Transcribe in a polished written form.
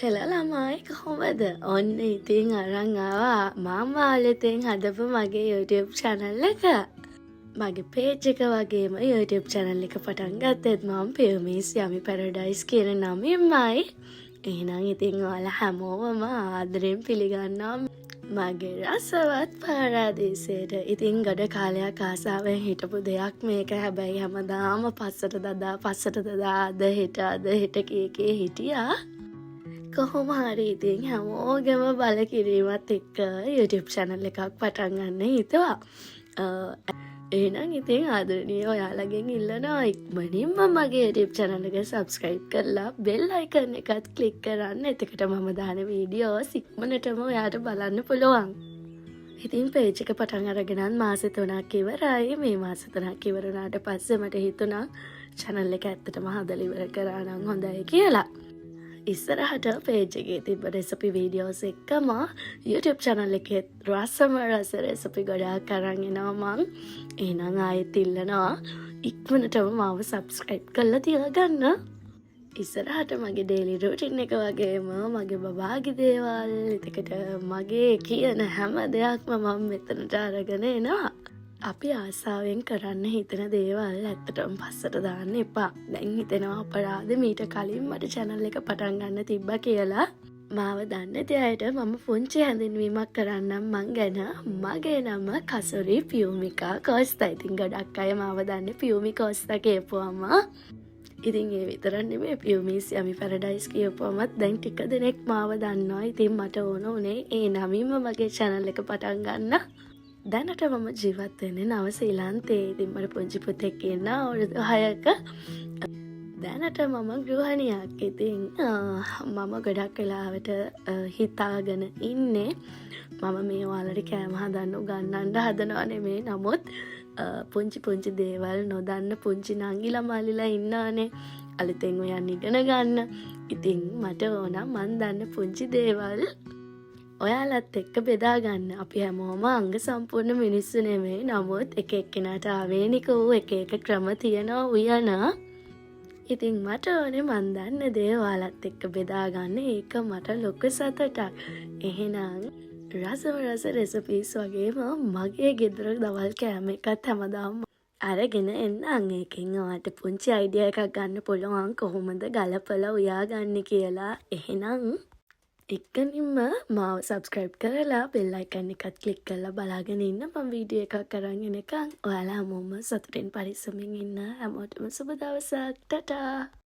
Hello ළමයි කොහොමද? ඔන්න ඉතින් අරන් ආවා මම අලුතෙන් හදපු මගේ YouTube channel එක. මගේ page එක වගේම YouTube channel එක පටන් ගත්තෙත් මම piyumisyummyparadise කියන නමින්මයි. එහෙනම් ඉතින් ඔයාලා හැමෝම ආදරෙන් පිළිගන්නවා මගේ රසවත් පාරාදීසයට. ඉතින් ගොඩ කාලයක් ආසාවෙන් හිටපු දෙයක් මේක. හැබැයි හැමදාම පස්සට දදා අද හෙට කී හිටියා. කොහොම හරි ඉතින් හැමෝගෙම බල කිරීමත් එක්ක YouTube channel එකක් පටන් ගන්න හිතුවා. එහෙනම් ඉතින් ආදරණීය ඔයාලගෙන් ඉල්ලනවා ඉක්මනින්ම මගේ YouTube channel එක subscribe කරලා bell icon එකත් click කරන්න. එතකොට මම දාන වීඩියෝස් ඉක්මනටම ඔයාට බලන්න පුළුවන්. ඉතින් page එක පටන් අරගෙන මාස 3ක් ඉවරයි. මේ මාස 3ක් ඉවර වුණාට පස්සේ මට හිතුණා channel එක ඇත්තටම හදලා ඉවර කරා නම් හොඳයි කියලා. ඉස්සරහට page එකේ තිබ්බ recipe videos එක්කම YouTube channel එකේ රස recipe ගොඩාක් අරන් එනවා මං. එහෙනම් ආයෙත් ඉල්ලනවා ඉක්මනටම මාව subscribe කරලා තියාගන්න. ඉස්සරහට මගේ daily routine එක වගේම මගේ බබාගේ දේවල් එතකොට මගේ කියන හැම දෙයක්ම මම මෙතනට අරගෙන එනවා. අපි ආසාවෙන් කරන්න හිතන දේවල් ඇත්තටම පස්සට දාන්න එපා. දැන් හිතෙනවා අපරාධ මීට කලින් මට channel එක පටන් ගන්න තිබ්බා කියලා. මාව දන්න අයට මම පුංචි හැඳින්වීමක් කරන්නම් මං ගැන. මගේ නම කසුරි piyumicosta. ඉතින් ගොඩක් අය මාව දන්නේ piyumicosta කියපුවම. ඉතින් ඒ විතරක් නෙමෙයි piyumisyummyparadise කියපුවමත් දැන් ටික දෙනෙක් මාව දන්නවා. ඉතින් මට ඕන උනේ ඒ නමින්ම මගේ channel එක පටන් ගන්න. දැනට මම ජීවත් වෙන්නේ නව ශ්‍රීලන්තේ. ඉතින් මට පුංචි පුතෙක් ඉන්නවා අවුරුදු 6ක. දැනට මම ගෘහණියක්. ඉතින් මම ගොඩක් වෙලාවට හිතාගෙන ඉන්නේ මම මේ ඔයාලට කෑම හදන්න උගන්නන්න හදනව නෙමෙයි. නමුත් පුංචි දේවල් නොදන්න පුංචි නංගිලා මල්ලිලා ඉන්නවනේ අලුතෙන් ඔයන් ඉගෙන ගන්න. ඉතින් මට ඕන මන් දන්න පුංචි දේවල් ඔයාලත් එක්ක බෙදා ගන්න. අපි හැමෝම අංග සම්පූර්ණ මිනිස්සු නෙමෙයි. නමුත් එක එක්කෙනාට ආවේනික වූ එක ක්‍රම තියෙනවා උයන. ඉතින් මට ඕනේ මන් දන්න දේ ඔයාලත් එක්ක බෙදා ගන්න. ඒක මට ලොකු සතුටක්. එහෙනම් රස recipes වගේම මගේ ගෙදර දවල් කෑම එකත් හැමදාම අරගෙන එන්නම්. ඒකෙන් ඔයාලට පුංචි අයිඩියා එකක් ගන්න පුළුවන් කොහොමද ගලපලා උයාගන්නේ කියලා. එහෙනම් එක්කනින්ම මාව subscribe කරලා bell icon එකත් click කරලා බලාගෙන ඉන්න. මම වීඩියෝ එකක් අරන් එනකන් ඔයාලා හැමෝම සතුටින් පරිස්සමින් ඉන්න. හැමෝටම සුබ දවසක්. ටටා.